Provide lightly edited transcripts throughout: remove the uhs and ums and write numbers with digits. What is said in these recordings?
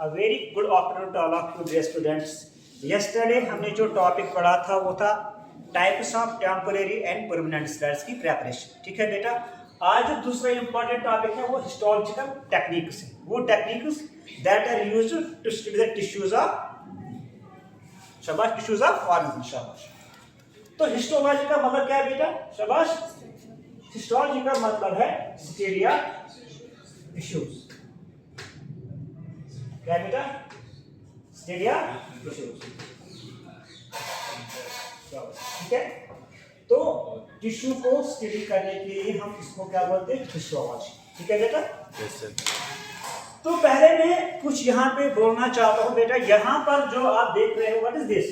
A very good afternoon to all of you dear students. Yesterday हमने जो topic पढ़ा था वो था types of temporary and permanent slats की प्रेपरेशन। ठीक है बेटा, आज जो दूसरा इंपॉर्टेंट टॉपिक है वो हिस्टोलॉजिकल टेक्निक्स है, वो techniques that are used to study the tissues of शाबाश टिश्यूज ऑफ ऑर्गेनिज्म। शाबाश। तो हिस्टोलॉजी का मतलब क्या है बेटा? शाबाश। हिस्टोलॉजी का मतलब है स्टडी ऑफ टिश्यूज। क्या है बेटा? Study of tissues. ठीक है, तो टिश्यू को स्टडी करने के लिए हम इसको क्या बोलते हैं? हिस्टोलॉजी। ठीक है बेटा? yes, तो पहले मैं कुछ यहाँ पे बोलना चाहता हूँ बेटा। यहाँ पर जो आप देख रहे हो, what is this?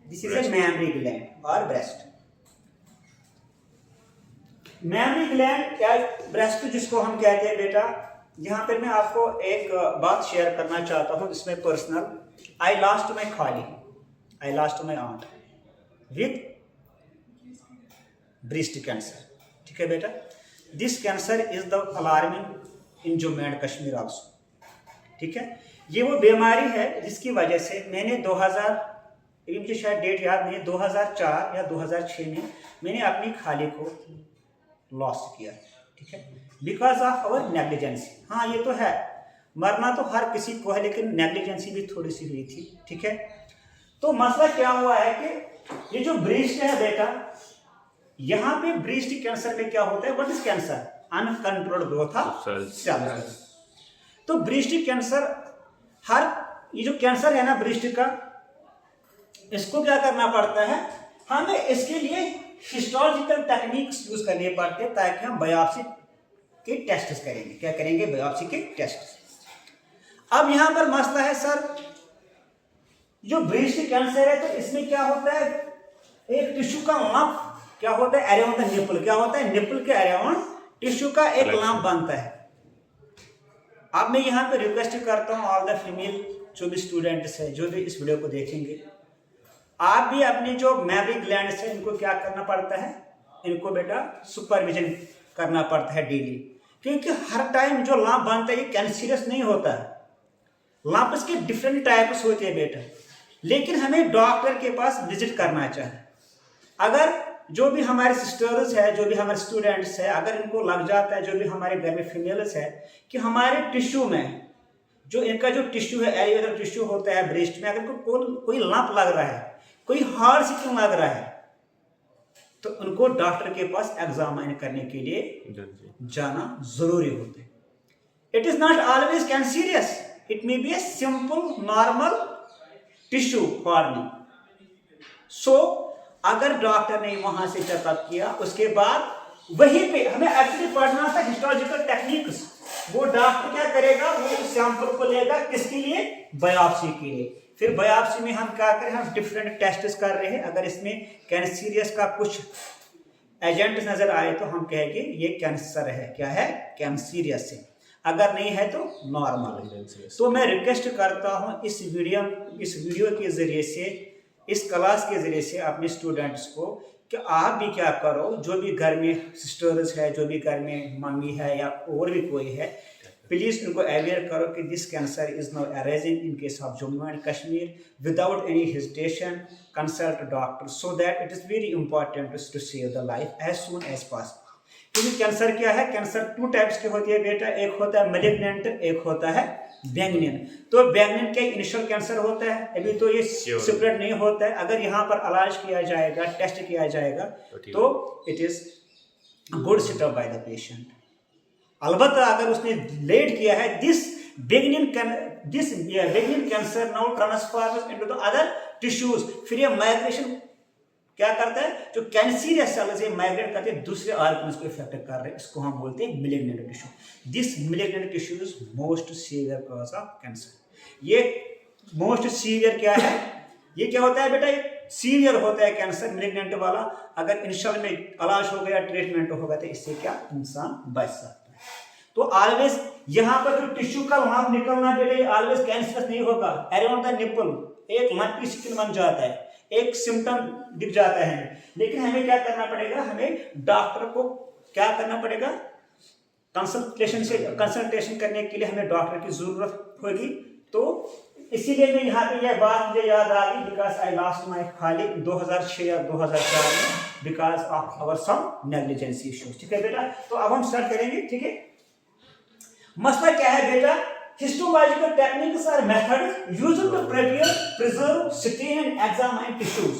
This is a mammary gland और ब्रेस्ट। मैमरी ग्लैंड क्या, ब्रेस्ट जिसको हम कहते हैं बेटा। यहाँ पे मैं आपको एक बात शेयर करना चाहता हूँ, इसमें पर्सनल। आई लॉस्ट माई खाली, I lost my aunt with breast cancer. ठीक है बेटा? This cancer is the alarming in Jammu and Kashmir also. ठीक है, ये वो बीमारी है जिसकी वजह से मैंने 2000, मुझे शायद डेट याद नहीं है, 2004 या 2006 में मैंने अपनी खाली को लॉस किया। ठीक है, बिकॉज ऑफ अवर नेग्लिजेंसी। हाँ, ये तो है, मरना तो हर किसी को है, लेकिन नेग्लिजेंसी भी थोड़ी सी हुई थी। ठीक है, तो मसला क्या हुआ है कि ये जो ब्रेस्ट है बेटा, यहाँ पे ब्रेस्ट कैंसर में क्या होता है? What is cancer? Uncontrolled growth of cells. तो ब्रेस्ट कैंसर, हर ये जो कैंसर है ना ब्रेस्ट का, इसको क्या करना पड़ता है? हमें इसके लिए हिस्टोलॉजिकल टेक्निक्स यूज करने पड़ते हैं ताकि हम बायोप्सी के टेस्ट करेंगे। क्या करेंगे? बायोप्सी के टेस्ट। अब यहां पर मसला है सर, जो ब्रेस्ट कैंसर है तो इसमें क्या होता है? एक टिश्यू का लंप क्या होता है? Around the nipple. क्या होता है? निपल के अराउंड टिश्यू का एक लंप बनता है। अब मैं यहाँ पे रिक्वेस्ट करता हूँ ऑल द फीमेल जो भी स्टूडेंट्स है, जो भी इस वीडियो को देखेंगे, आप भी अपने जो मैमरी ग्लैंड्स है इनको क्या करना पड़ता है? इनको बेटा सुपरविजन करना पड़ता है डेली, क्योंकि हर टाइम जो लंप बनता है ये कैंसरियस नहीं होता है। लंप्स के डिफरेंट टाइप्स होते हैं बेटा, लेकिन हमें डॉक्टर के पास विजिट करना चाहिए। अगर जो भी हमारे सिस्टर्स है, जो भी हमारे स्टूडेंट्स है, अगर इनको लग जाता है, जो भी हमारे घर में फीमेल्स है, कि हमारे टिश्यू में जो इनका जो टिश्यू है, एरियल टिश्यू होता है ब्रेस्ट में, अगर कोई लंप लग रहा है, कोई हार्ड सिक्किंग लग रहा है, तो उनको डॉक्टर के पास एग्जामिन करने के लिए जाना जरूरी होता है। It is not always cancerous, it may be a simple normal tissue forming. So अगर डॉक्टर ने वहां से चेकअप किया, उसके बाद वहीं पे हमें एक्चुअली पढ़ना था हिस्टोलॉजिकल टेक्निक्स। वो डॉक्टर क्या करेगा? वो सैंपल को लेगा किसके लिए? बायोप्सी के लिए। फिर बायोप्सी में हम क्या करें? हम डिफरेंट टेस्ट कर रहे हैं। अगर इसमें कैंसरियस का कुछ एजेंट नजर आए तो हम कहेंगे ये कैंसर है। क्या है? कैंसरियस है। अगर नहीं है तो नॉर्मल। तो मैं रिक्वेस्ट करता हूँ इस वीडियो के जरिए से, इस क्लास के जरिए से अपने स्टूडेंट्स को, कि आप भी क्या करो, जो भी घर में सिस्टर्स है, जो भी घर में मम्मी है या और भी कोई है, प्लीज उनको अवेयर करो कि this cancer is now arising in case of Jammu and Kashmir. Without any hesitation consult doctor, so that it is very important to save the life as soon as possible. क्योंकि कैंसर क्या है? Cancer two types के होती है बेटा। एक होता है मैलिग्नेंट, एक होता है बेनिग्न। तो बेनिग्न का इनिशियल कैंसर होता है, अभी तो ये स्प्रेड नहीं होता है। अगर यहाँ पर इलाज किया जाएगा, टेस्ट किया जाएगा, तो it is good setup by the patient. अलबत्ता अगर उसने लेट किया है, this benign cancer now transforms into the other tissues. फिर ये माइग्रेशन क्या करता है? जो कैंसरियस सेल से माइग्रेट करते हैं, दूसरे ऑर्गन्स को इफेक्ट कर रहे हैं, इसको हम बोलते हैं malignant tissue. This malignant tissue is most severe cause of cancer. ये मोस्ट सीवियर क्या है? ये क्या होता है बेटा? ये सीवियर होता है कैंसर मैलिग्नेंट वाला। अगर इनिशियल में इलाज हो गया, ट्रीटमेंट हो गया, तो इससे क्या इंसान बच सकता है। तो ऑलवेज यहाँ पर जो टिश्यू का लंप निकलना बेटा, ऑलवेज कैंसरस नहीं होगा। अराउंड द निपल एक लंपी स्किन बन जाता है, एक सिम्टम दिख जाता है। लेकिन हमें क्या करना पड़ेगा? हमें डॉक्टर को क्या करना पड़ेगा? कंसल्टेशन करने के लिए हमें डॉक्टर की जरूरत होगी। तो इसीलिए मैं यहाँ पे यह बात मुझे याद आ गई, बिकॉज आई लास्ट माई खाली 2006 या 2004 में because of our some negligence issues. ठीक है बेटा, तो अब हम स्टार्ट करेंगे। ठीक है, मसला क्या है बेटा, histological techniques are methods used to prepare, preserve, stain and examine tissues.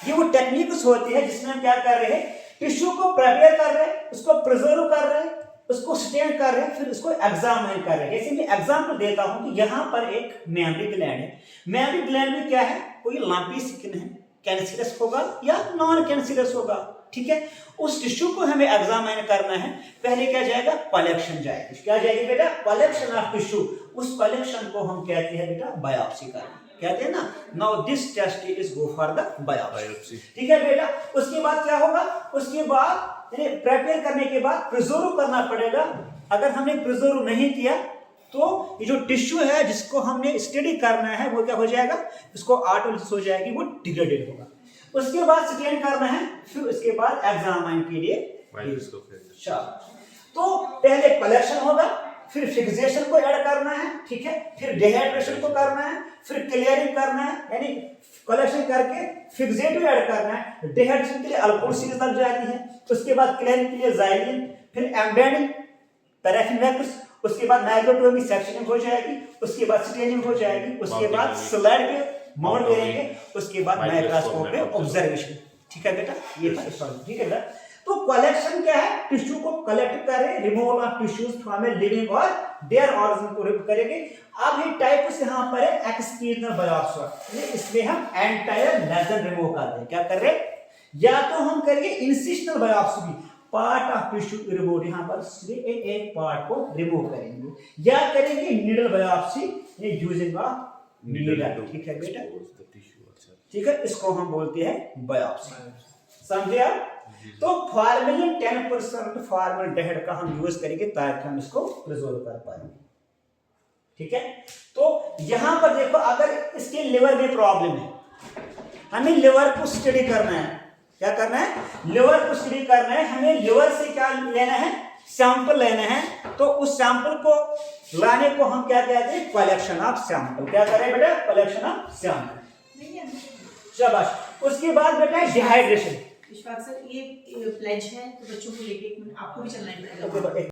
ये वो टेक्निक्स होती है जिसमें हम क्या कर रहे हैं, टिश्यू को प्रिपेयर कर रहे हैं, उसको प्रिजर्व कर रहे हैं, उसको स्टेन कर रहे हैं, फिर उसको एग्जामिन कर रहे हैं। जैसे मैं एग्जांपल देता हूं कि यहाँ पर एक मेमरी ग्लैंड है। मेमरी ग्लैंड में क्या है, कोई लंपी स्किन है, कैंसरस होगा या नॉन कैंसरस होगा। ठीक है, उस टिश्यू को हमें एग्जामिन करना है। पहले क्या जाएगा, कलेक्शन जाएगी। क्या जाएगी बेटा, कलेक्शन ऑफ टिश्यू। उस कलेक्शन को हम कहते हैं बेटा बायोप्सी करना, कहते हैं ना। Now this test is go for the biopsy. ठीक है बेटा, उसके बाद क्या होगा, उसके बाद प्रिपेयर करने के बाद प्रिजर्व करना पड़ेगा। अगर हमने प्रिजर्व नहीं किया तो ये जो टिश्यू है जिसको हमने स्टडी करना है वो क्या हो जाएगा, इसको ऑटोलिसिस हो जाएगी, वो डिग्रेडेड होगा। उसके बाद स्टेन करना है, फिर उसके बाद एग्जामिन के लिए। तो पहले कलेक्शन होगा, फिर फिक्सेशन को ऐड करना है। ठीक है, फिर डिहाइड्रेशन को करना है, फिर क्लियरिंग करना है, यानी कलेक्शन करके फिक्सेट भी ऐड करना है। डिहाइड्रेशन के लिए अल्कोहल सीरीज लग जाती है, उसके बाद क्लियरिंग के लिए ज़ाइलिन, फिर एम्बेडिंग, पैराफिन वैक्स, उसके बाद नाइट्रोटोमी सेक्शनिंग हो जाएगी, उसके बाद स्टेनिंग हो जाएगी, उसके बाद स्लाइड पे माउंट करेंगे, उसके बाद माइक्रोस्कोप पे ऑब्जर्वेशन। ठीक है बेटा, ये था। ठीक है बेटा, तो कलेक्शन क्या है, टिश्यू को कलेक्ट करें, removal of tissues from a living और देयर ऑर्गन को रिमूव करेंगे। अब ये टाइप्स यहाँ पर है एक्सटर्नल बायोप्सी, इसमें हम एंटायर लेजन रिमूव करते हैं। क्या कर रहे हैं, या तो हम करेंगे incisional biopsy, part of tissue remove, यहाँ पर एक पार्ट को रिमूव करेंगे, या करेंगे नीडल बायोप्सी यूजिंग नीडल। ठीक है बेटा, ठीक है, इसको हम बोलते हैं बायोप्सी। समझे आप? तो फॉर्मेलिन 10% फॉर्मल्डिहाइड का हम यूज करेंगे ताकि हम इसको प्रिजर्व कर पाएंगे। ठीक है, तो यहां पर देखो, अगर इसके लिवर में प्रॉब्लम है, हमें लिवर को स्टडी करना है। क्या करना है, लिवर को स्टडी करना है। हमें लिवर से क्या लेना है, सैंपल लेना है। तो उस सैंपल को लाने को हम क्या कहते हैं, कलेक्शन ऑफ सैंपल। क्या करें बेटा, कलेक्शन ऑफ सैंपल। शाबाश। उसके बाद बेटा डिहाइड्रेशन। विश्वास सर, ये प्लेज है तो बच्चों को लेके आपको भी चलना है।